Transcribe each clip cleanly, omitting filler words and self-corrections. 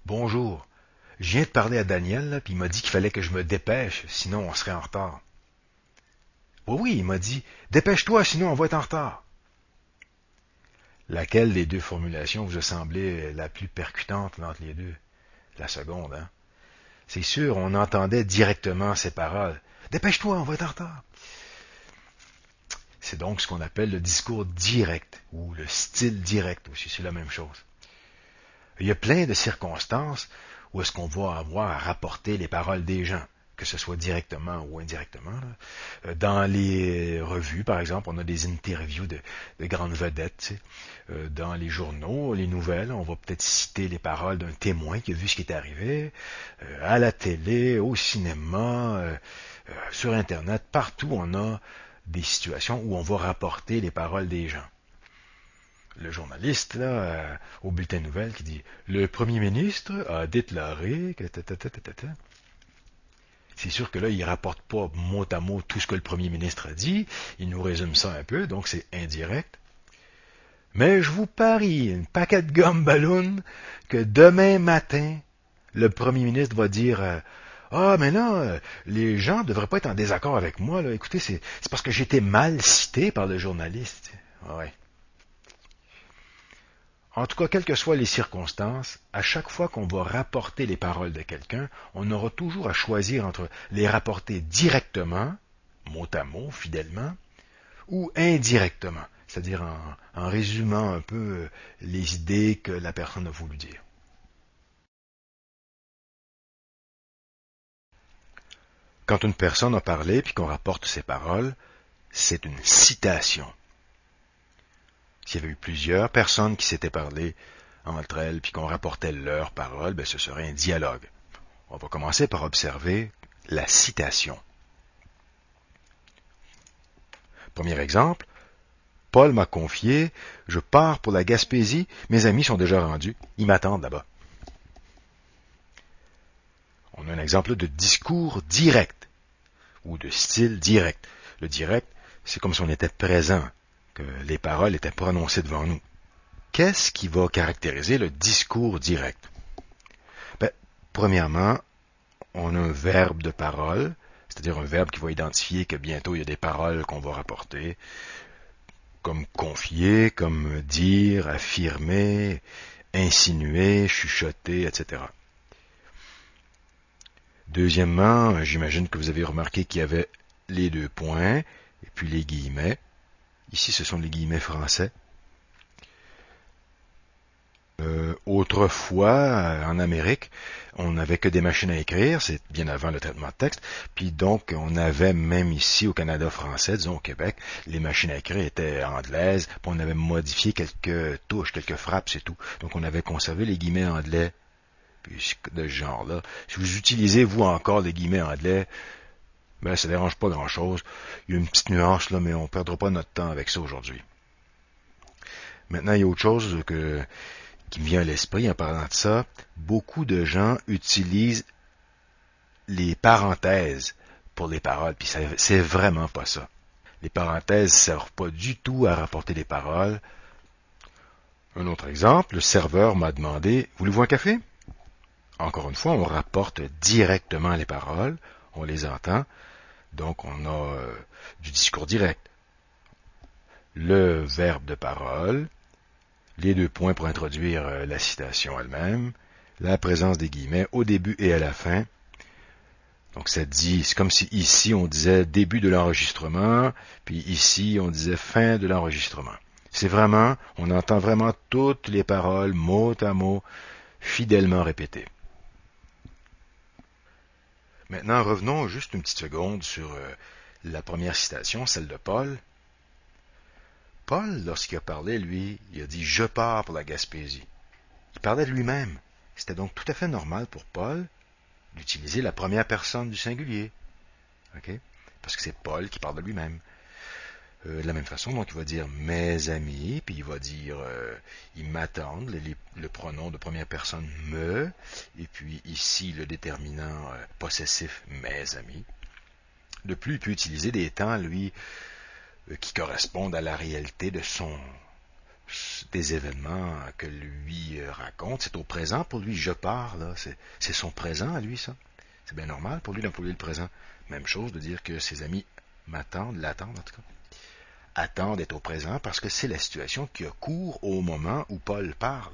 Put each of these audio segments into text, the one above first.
Bonjour. Je viens de parler à Daniel, là, puis il m'a dit qu'il fallait que je me dépêche, sinon on serait en retard. Oui, oui, il m'a dit, dépêche-toi, sinon on va être en retard. Laquelle des deux formulations vous a semblé la plus percutante entre les deux? La seconde, hein? C'est sûr, on entendait directement ces paroles. Dépêche-toi, on va être en retard. C'est donc ce qu'on appelle le discours direct, ou le style direct aussi, c'est la même chose. Il y a plein de circonstances où est-ce qu'on va avoir à rapporter les paroles des gens, que ce soit directement ou indirectement. Là. Dans les revues, par exemple, on a des interviews de grandes vedettes. Tu sais. Dans les journaux, les nouvelles, on va peut-être citer les paroles d'un témoin qui a vu ce qui est arrivé. À la télé, au cinéma, sur Internet, partout on a des situations où on va rapporter les paroles des gens. Le journaliste, là, au bulletin de nouvelles, qui dit le premier ministre a déclaré que. C'est sûr que là, il rapporte pas mot à mot tout ce que le premier ministre a dit. Il nous résume ça un peu, donc c'est indirect. Mais je vous parie, une paquet de gomme ballon, que demain matin, le premier ministre va dire ah, mais là, les gens ne devraient pas être en désaccord avec moi. Là. Écoutez, c'est parce que j'ai été mal cité par le journaliste. Ouais. En tout cas, quelles que soient les circonstances, à chaque fois qu'on va rapporter les paroles de quelqu'un, on aura toujours à choisir entre les rapporter directement, mot à mot, fidèlement, ou indirectement, c'est-à-dire en résumant un peu les idées que la personne a voulu dire. Quand une personne a parlé puis qu'on rapporte ses paroles, c'est une citation. S'il y avait eu plusieurs personnes qui s'étaient parlé entre elles puis qu'on rapportait leurs paroles, ben ce serait un dialogue. On va commencer par observer la citation. Premier exemple, Paul m'a confié, je pars pour la Gaspésie, mes amis sont déjà rendus, ils m'attendent là-bas. On a un exemple de discours direct ou de style direct. Le direct, c'est comme si on était présent, que les paroles étaient prononcées devant nous. Qu'est-ce qui va caractériser le discours direct? Ben, premièrement, on a un verbe de parole, c'est-à-dire un verbe qui va identifier que bientôt il y a des paroles qu'on va rapporter, comme confier, comme dire, affirmer, insinuer, chuchoter, etc. Deuxièmement, j'imagine que vous avez remarqué qu'il y avait les deux points et puis les guillemets. Ici, ce sont les guillemets français. Autrefois, en Amérique, on n'avait que des machines à écrire, c'est bien avant le traitement de texte, puis donc on avait même ici au Canada français, disons au Québec, les machines à écrire étaient anglaises, puis on avait modifié quelques touches, quelques frappes, c'est tout. Donc on avait conservé les guillemets anglais, puis de ce genre-là. Si vous utilisez, vous, encore les guillemets anglais, ben ça dérange pas grand-chose. Il y a une petite nuance là, mais on ne perdra pas notre temps avec ça aujourd'hui. Maintenant, il y a autre chose qui me vient à l'esprit en parlant de ça. Beaucoup de gens utilisent les parenthèses pour les paroles, puis c'est vraiment pas ça. Les parenthèses ne servent pas du tout à rapporter les paroles. Un autre exemple, le serveur m'a demandé « Voulez-vous un café ?» Encore une fois, on rapporte directement les paroles, on les entend, donc on a du discours direct. Le verbe de parole, les deux points pour introduire la citation elle-même, la présence des guillemets au début et à la fin. Donc ça dit, c'est comme si ici on disait début de l'enregistrement, puis ici on disait fin de l'enregistrement. C'est vraiment, on entend vraiment toutes les paroles mot à mot, fidèlement répétées. Maintenant, revenons juste une petite seconde sur la première citation, celle de Paul. Paul, lorsqu'il a parlé, lui, il a dit « Je pars pour la Gaspésie ». Il parlait de lui-même. C'était donc tout à fait normal pour Paul d'utiliser la première personne du singulier. Okay? Parce que c'est Paul qui parle de lui-même. De la même façon, donc il va dire « mes amis », puis il va dire « ils m'attendent », le pronom de première personne « me », et puis ici le déterminant possessif « mes amis ». De plus, il peut utiliser des temps, lui, qui correspondent à la réalité de son des événements que lui raconte. C'est au présent pour lui, je pars, là. C'est son présent à lui, ça. C'est bien normal pour lui d'employer le présent. Même chose de dire que ses amis l'attendent en tout cas. Attendent d'être au présent parce que c'est la situation qui a cours au moment où Paul parle.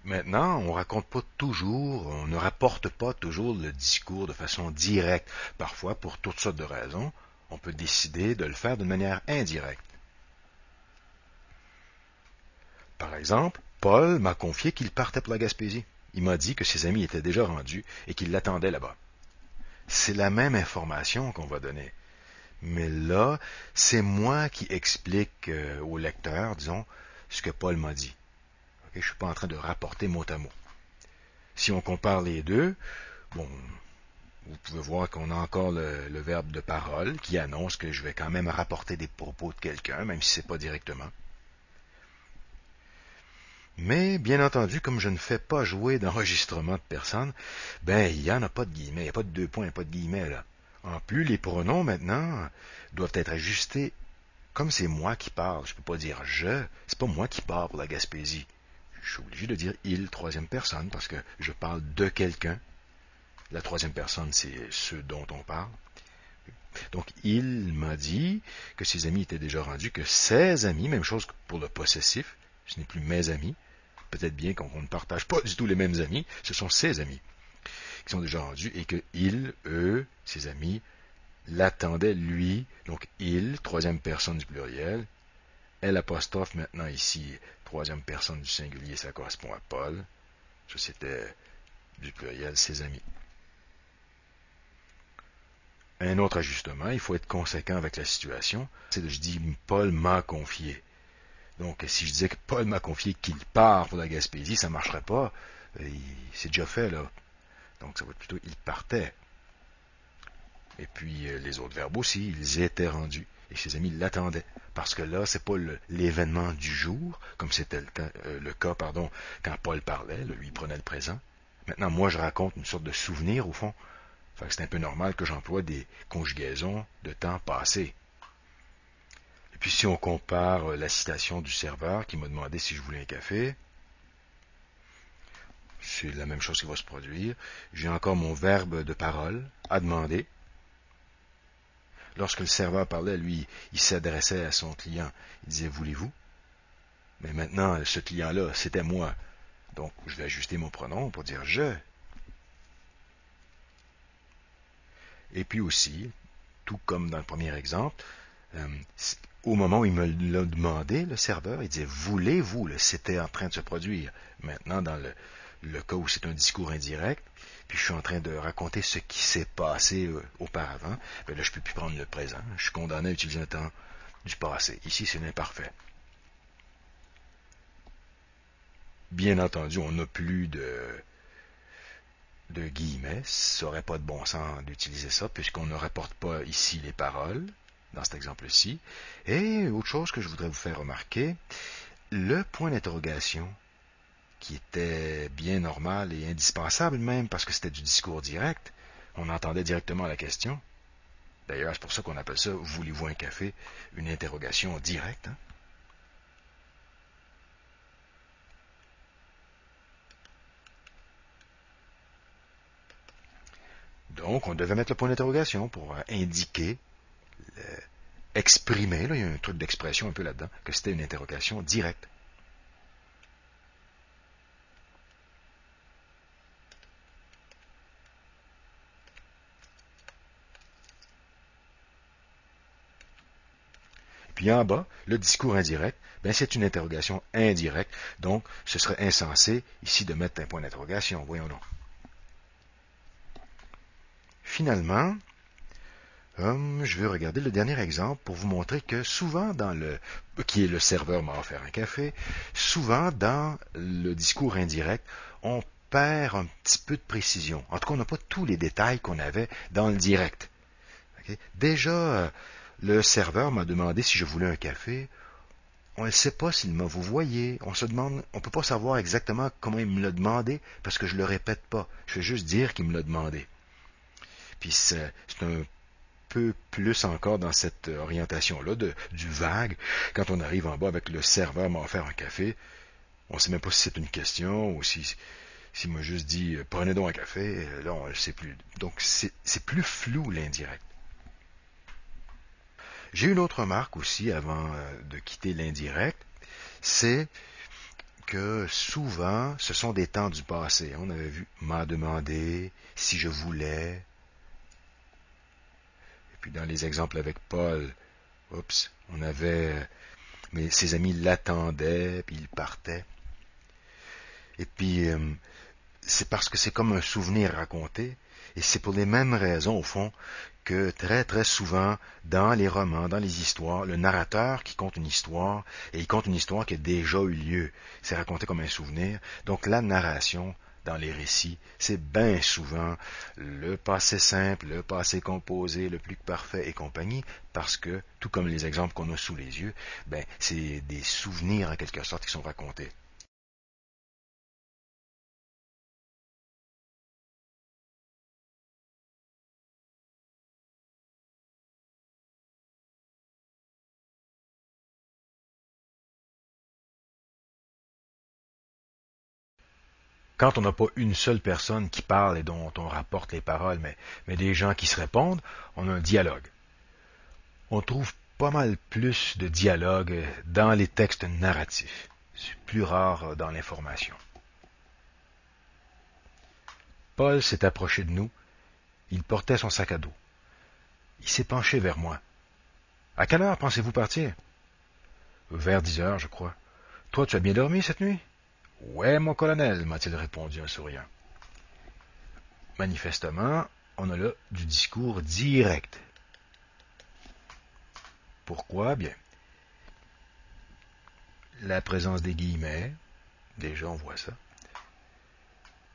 Maintenant, on ne rapporte pas toujours le discours de façon directe. Parfois, pour toutes sortes de raisons, on peut décider de le faire d'une manière indirecte. Par exemple, Paul m'a confié qu'il partait pour la Gaspésie. Il m'a dit que ses amis étaient déjà rendus et qu'il l'attendaient là-bas. C'est la même information qu'on va donner. Mais là, c'est moi qui explique au lecteur, disons, ce que Paul m'a dit. Okay? Je ne suis pas en train de rapporter mot à mot. Si on compare les deux, bon, vous pouvez voir qu'on a encore le verbe de parole qui annonce que je vais quand même rapporter des propos de quelqu'un, même si ce n'est pas directement. Mais, bien entendu, comme je ne fais pas jouer d'enregistrement de personne, ben, il n'y en a pas de guillemets, il n'y a pas de deux points, il n'y a pas de guillemets, là. En plus, les pronoms, maintenant, doivent être ajustés comme c'est moi qui parle. Je ne peux pas dire je, c'est pas moi qui parle pour la Gaspésie. Je suis obligé de dire il, troisième personne, parce que je parle de quelqu'un. La troisième personne, c'est ceux dont on parle. Donc, il m'a dit que ses amis étaient déjà rendus, que ses amis, même chose pour le possessif, ce n'est plus mes amis, peut-être bien qu'on ne partage pas du tout les mêmes amis, ce sont ses amis qui sont déjà rendus et que il, eux, ses amis, l'attendaient lui, donc il, troisième personne du pluriel, L apostrophe maintenant ici, troisième personne du singulier, ça correspond à Paul, ça c'était du pluriel, ses amis. Un autre ajustement, il faut être conséquent avec la situation, c'est que je dis Paul m'a confié. Donc, si je disais que Paul m'a confié qu'il part pour la Gaspésie, ça ne marcherait pas. C'est déjà fait, là. Donc, ça va être plutôt il partait. Et puis, les autres verbes aussi, ils étaient rendus. Et ses amis l'attendaient. Parce que là, c'est pas l'événement du jour, comme c'était le cas, quand Paul parlait, lui, il prenait le présent. Maintenant, moi, je raconte une sorte de souvenir, au fond. Fait que c'est un peu normal que j'emploie des conjugaisons de temps passé. Et puis si on compare la citation du serveur qui m'a demandé si je voulais un café, c'est la même chose qui va se produire. J'ai encore mon verbe de parole, à demander. Lorsque le serveur parlait, lui, il s'adressait à son client. Il disait, voulez-vous? Mais maintenant, ce client-là, c'était moi. Donc, je vais ajuster mon pronom pour dire je. Et puis aussi, tout comme dans le premier exemple, au moment où il me l'a demandé, le serveur, il disait voulez-vous, c'était en train de se produire. Maintenant, dans le cas où c'est un discours indirect, puis je suis en train de raconter ce qui s'est passé auparavant, ben là, je ne peux plus prendre le présent. Je suis condamné à utiliser un temps du passé. Ici, c'est l'imparfait. Bien entendu, on n'a plus de guillemets. Ça n'aurait pas de bon sens d'utiliser ça, puisqu'on ne rapporte pas ici les paroles, dans cet exemple-ci. Et autre chose que je voudrais vous faire remarquer, le point d'interrogation, qui était bien normal et indispensable même, parce que c'était du discours direct, on entendait directement la question. D'ailleurs, c'est pour ça qu'on appelle ça « Voulez-vous un café ?» une interrogation directe. Hein? Donc, on devait mettre le point d'interrogation pour indiquer, exprimer, là, il y a un truc d'expression un peu là-dedans, que c'était une interrogation directe. Puis en bas, le discours indirect, ben c'est une interrogation indirecte, donc ce serait insensé ici de mettre un point d'interrogation, voyons donc. Finalement, je vais regarder le dernier exemple pour vous montrer que souvent qui est le serveur m'a offert un café, souvent dans le discours indirect, on perd un petit peu de précision. En tout cas, on n'a pas tous les détails qu'on avait dans le direct. Ok? Déjà, le serveur m'a demandé si je voulais un café. On ne sait pas s'il m'a vous voyez. On se demande, on peut pas savoir exactement comment il me l'a demandé parce que je le répète pas. Je vais juste dire qu'il me l'a demandé. Puis c'est un peu plus encore dans cette orientation-là du vague. Quand on arrive en bas avec le serveur m'a offert un café, on ne sait même pas si c'est une question ou s'il m'a juste dit prenez donc un café. Là, on ne sait plus. Donc c'est plus flou l'indirect. J'ai une autre remarque aussi avant de quitter l'indirect, c'est que souvent, ce sont des temps du passé. On avait vu m'a demandé, si je voulais. Et puis dans les exemples avec Paul, on avait, mais ses amis l'attendaient, puis il partait. Et puis, c'est parce que c'est comme un souvenir raconté, et c'est pour les mêmes raisons, au fond, que très très souvent, dans les romans, dans les histoires, le narrateur qui compte une histoire, et il compte une histoire qui a déjà eu lieu, c'est raconté comme un souvenir. Donc la narration, dans les récits, c'est bien souvent le passé simple, le passé composé, le plus que parfait et compagnie, parce que, tout comme les exemples qu'on a sous les yeux, c'est des souvenirs en quelque sorte qui sont racontés. Quand on n'a pas une seule personne qui parle et dont on rapporte les paroles, mais des gens qui se répondent, on a un dialogue. On trouve pas mal plus de dialogue dans les textes narratifs. C'est plus rare dans l'information. Paul s'est approché de nous. Il portait son sac à dos. Il s'est penché vers moi. À quelle heure pensez-vous partir? Vers 10 heures, je crois. Toi, tu as bien dormi cette nuit? Ouais, mon colonel, m'a-t-il répondu en souriant. Manifestement, on a là du discours direct. Pourquoi? Bien, la présence des guillemets, déjà on voit ça.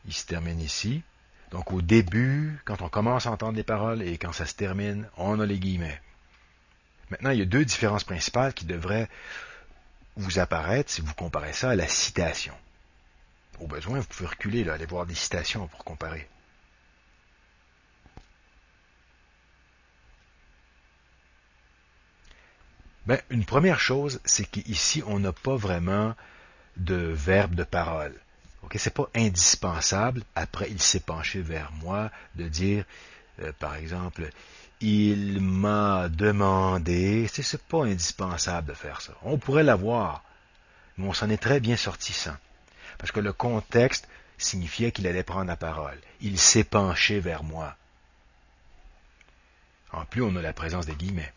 Il se termine ici. Donc au début, quand on commence à entendre les paroles et quand ça se termine, on a les guillemets. Maintenant, il y a deux différences principales qui devraient vous apparaître si vous comparez ça à la citation. Au besoin, vous pouvez reculer, là, aller voir des citations pour comparer. Une première chose, c'est qu'ici, on n'a pas vraiment de verbe de parole. Okay? C'est pas indispensable, après il s'est penché vers moi, de dire, par exemple, il m'a demandé. C'est pas indispensable de faire ça. On pourrait l'avoir, mais on s'en est très bien sorti sans. Parce que le contexte signifiait qu'il allait prendre la parole. Il s'est penché vers moi. En plus, on a la présence des guillemets.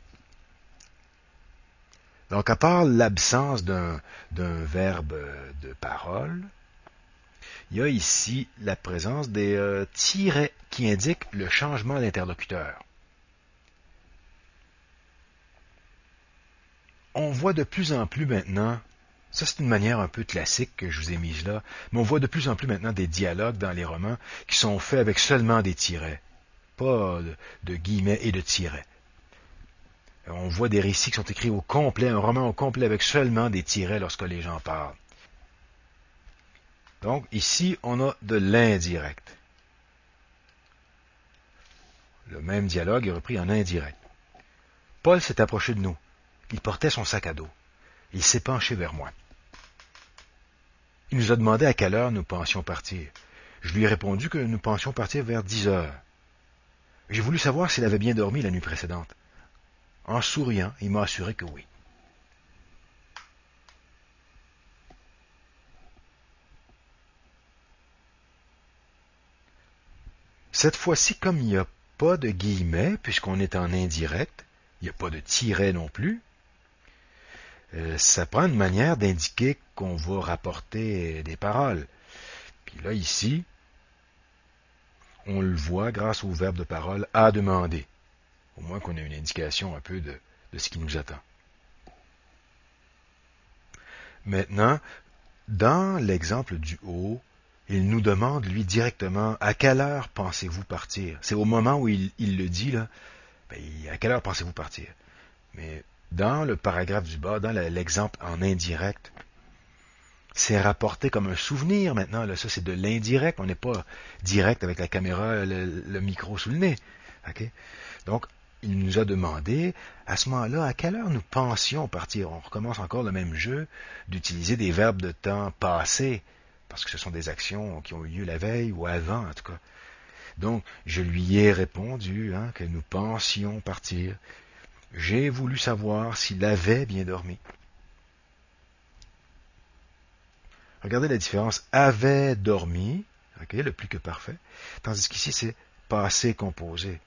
Donc, à part l'absence d'un verbe de parole, il y a ici la présence des tirets qui indiquent le changement d'interlocuteur. On voit de plus en plus maintenant, ça c'est une manière un peu classique que je vous ai mise là, mais on voit de plus en plus maintenant des dialogues dans les romans qui sont faits avec seulement des tirets, pas de guillemets et de tirets. On voit des récits qui sont écrits au complet, un roman au complet avec seulement des tirets lorsque les gens parlent. Donc ici, on a de l'indirect. Le même dialogue est repris en indirect. Paul s'est approché de nous. Il portait son sac à dos. Il s'est penché vers moi. Il nous a demandé à quelle heure nous pensions partir. Je lui ai répondu que nous pensions partir vers 10 heures. J'ai voulu savoir s'il avait bien dormi la nuit précédente. En souriant, il m'a assuré que oui. Cette fois-ci, comme il n'y a pas de guillemets, puisqu'on est en indirect, il n'y a pas de tiret non plus, ça prend une manière d'indiquer qu'on va rapporter des paroles. Puis là, ici, on le voit grâce au verbe de parole à demander. Au moins qu'on ait une indication un peu de ce qui nous attend. Maintenant, dans l'exemple du haut, il nous demande, lui, directement, à quelle heure pensez-vous partir? C'est au moment où il le dit, là, Ben, à quelle heure pensez-vous partir? Mais dans le paragraphe du bas, dans l'exemple en indirect, c'est rapporté comme un souvenir maintenant. Là. Ça, c'est de l'indirect. On n'est pas direct avec la caméra, le micro sous le nez. Okay? Donc, il nous a demandé, à ce moment-là, à quelle heure nous pensions partir. On recommence encore le même jeu d'utiliser des verbes de temps passé, parce que ce sont des actions qui ont eu lieu la veille ou avant, en tout cas. Donc, je lui ai répondu que nous pensions partir. J'ai voulu savoir s'il avait bien dormi. Regardez la différence. Avait dormi, le plus que parfait, tandis qu'ici, c'est passé composé.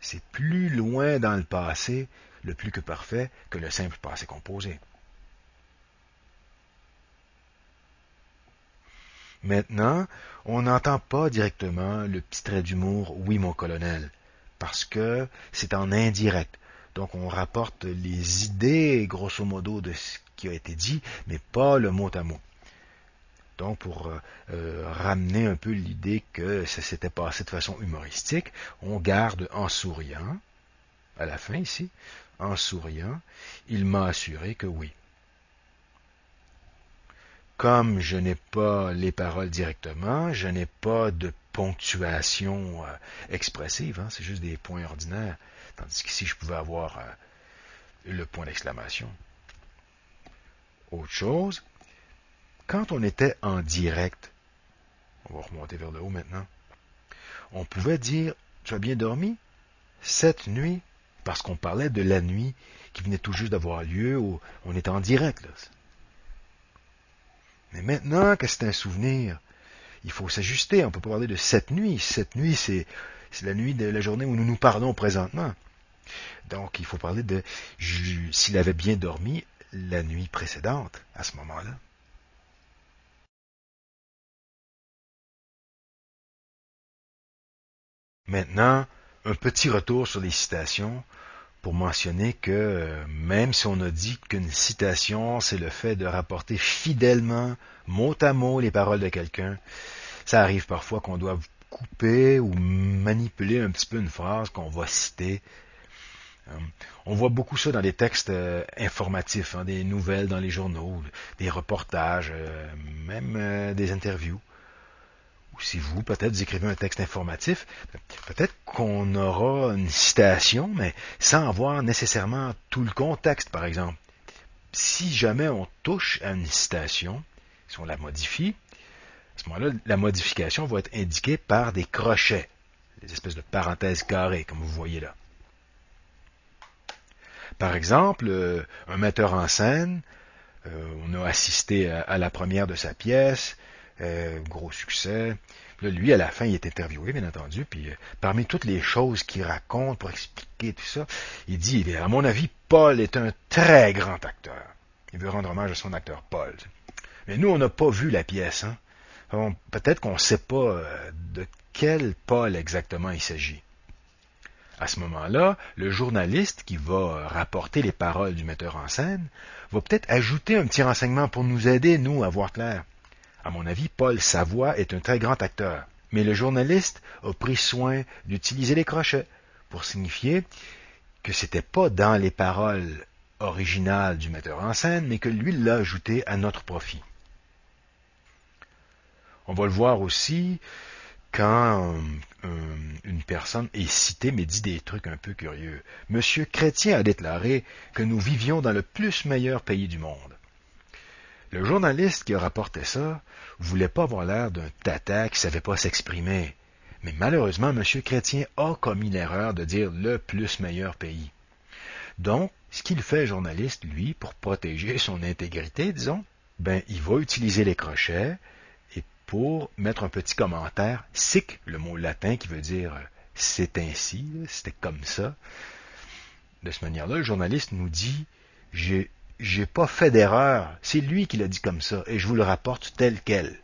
C'est plus loin dans le passé, le plus que parfait, que le simple passé composé. Maintenant, on n'entend pas directement le petit trait d'humour « oui, mon colonel », parce que c'est en indirect. Donc, on rapporte les idées, grosso modo, de ce qui a été dit, mais pas le mot à mot. Donc, pour ramener un peu l'idée que ça s'était passé de façon humoristique, on garde en souriant, à la fin ici, en souriant, il m'a assuré que oui. Comme je n'ai pas les paroles directement, je n'ai pas de ponctuation expressive, c'est juste des points ordinaires, tandis qu'ici je pouvais avoir le point d'exclamation. Autre chose, quand on était en direct, on va remonter vers le haut maintenant, on pouvait dire « Tu as bien dormi cette nuit ?» parce qu'on parlait de la nuit qui venait tout juste d'avoir lieu, où on était en direct. Là. Mais maintenant que c'est un souvenir, il faut s'ajuster. On ne peut pas parler de cette nuit. Cette nuit, c'est la nuit de la journée où nous nous parlons présentement. Donc, il faut parler de s'il avait bien dormi la nuit précédente, à ce moment-là. Maintenant, un petit retour sur les citations pour mentionner que même si on a dit qu'une citation, c'est le fait de rapporter fidèlement, mot à mot, les paroles de quelqu'un, ça arrive parfois qu'on doit couper ou manipuler un petit peu une phrase qu'on va citer. On voit beaucoup ça dans les textes informatifs, des nouvelles dans les journaux, des reportages, même des interviews. Ou si vous, peut-être, vous écrivez un texte informatif, peut-être qu'on aura une citation, mais sans avoir nécessairement tout le contexte, par exemple. Si jamais on touche à une citation, si on la modifie, à ce moment-là, la modification va être indiquée par des crochets, des espèces de parenthèses carrées, comme vous voyez là. Par exemple, un metteur en scène, on a assisté à la première de sa pièce, gros succès. Là, lui, à la fin, il est interviewé, bien entendu, puis parmi toutes les choses qu'il raconte pour expliquer tout ça, il dit, à mon avis, Paul est un très grand acteur. Il veut rendre hommage à son acteur Paul. Mais nous, on n'a pas vu la pièce. Peut-être qu'on ne sait pas de quel Paul exactement il s'agit. À ce moment-là, le journaliste qui va rapporter les paroles du metteur en scène va peut-être ajouter un petit renseignement pour nous aider, nous, à voir clair. À mon avis, Paul Savoie est un très grand acteur, mais le journaliste a pris soin d'utiliser les crochets pour signifier que c'était pas dans les paroles originales du metteur en scène, mais que lui l'a ajouté à notre profit. On va le voir aussi quand une personne est citée mais dit des trucs un peu curieux. Monsieur Chrétien a déclaré que nous vivions dans le plus meilleur pays du monde. Le journaliste qui a rapporté ça voulait pas avoir l'air d'un tata qui savait pas s'exprimer. Mais malheureusement, M. Chrétien a commis l'erreur de dire le plus meilleur pays. Donc, ce qu'il fait, journaliste, lui, pour protéger son intégrité, disons, il va utiliser les crochets et pour mettre un petit commentaire, sic, le mot latin qui veut dire c'est ainsi, c'était comme ça. De cette manière-là, le journaliste nous dit j'ai pas fait d'erreur, c'est lui qui l'a dit comme ça, et je vous le rapporte tel quel.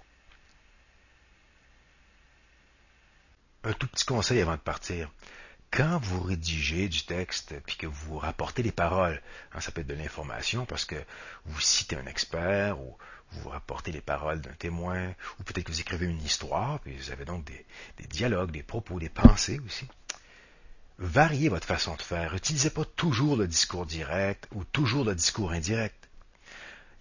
Un tout petit conseil avant de partir. Quand vous rédigez du texte, puis que vous rapportez les paroles, ça peut être de l'information parce que vous citez un expert, ou vous rapportez les paroles d'un témoin, ou peut-être que vous écrivez une histoire, puis vous avez donc des dialogues, des propos, des pensées aussi. variez votre façon de faire. Utilisez pas toujours le discours direct ou toujours le discours indirect.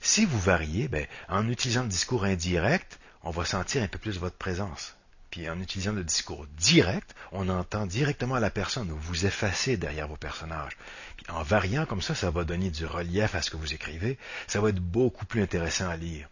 Si vous variez, en utilisant le discours indirect, on va sentir un peu plus votre présence. Puis en utilisant le discours direct, on entend directement la personne, ou vous effacez derrière vos personnages. Puis en variant comme ça va donner du relief à ce que vous écrivez, ça va être beaucoup plus intéressant à lire.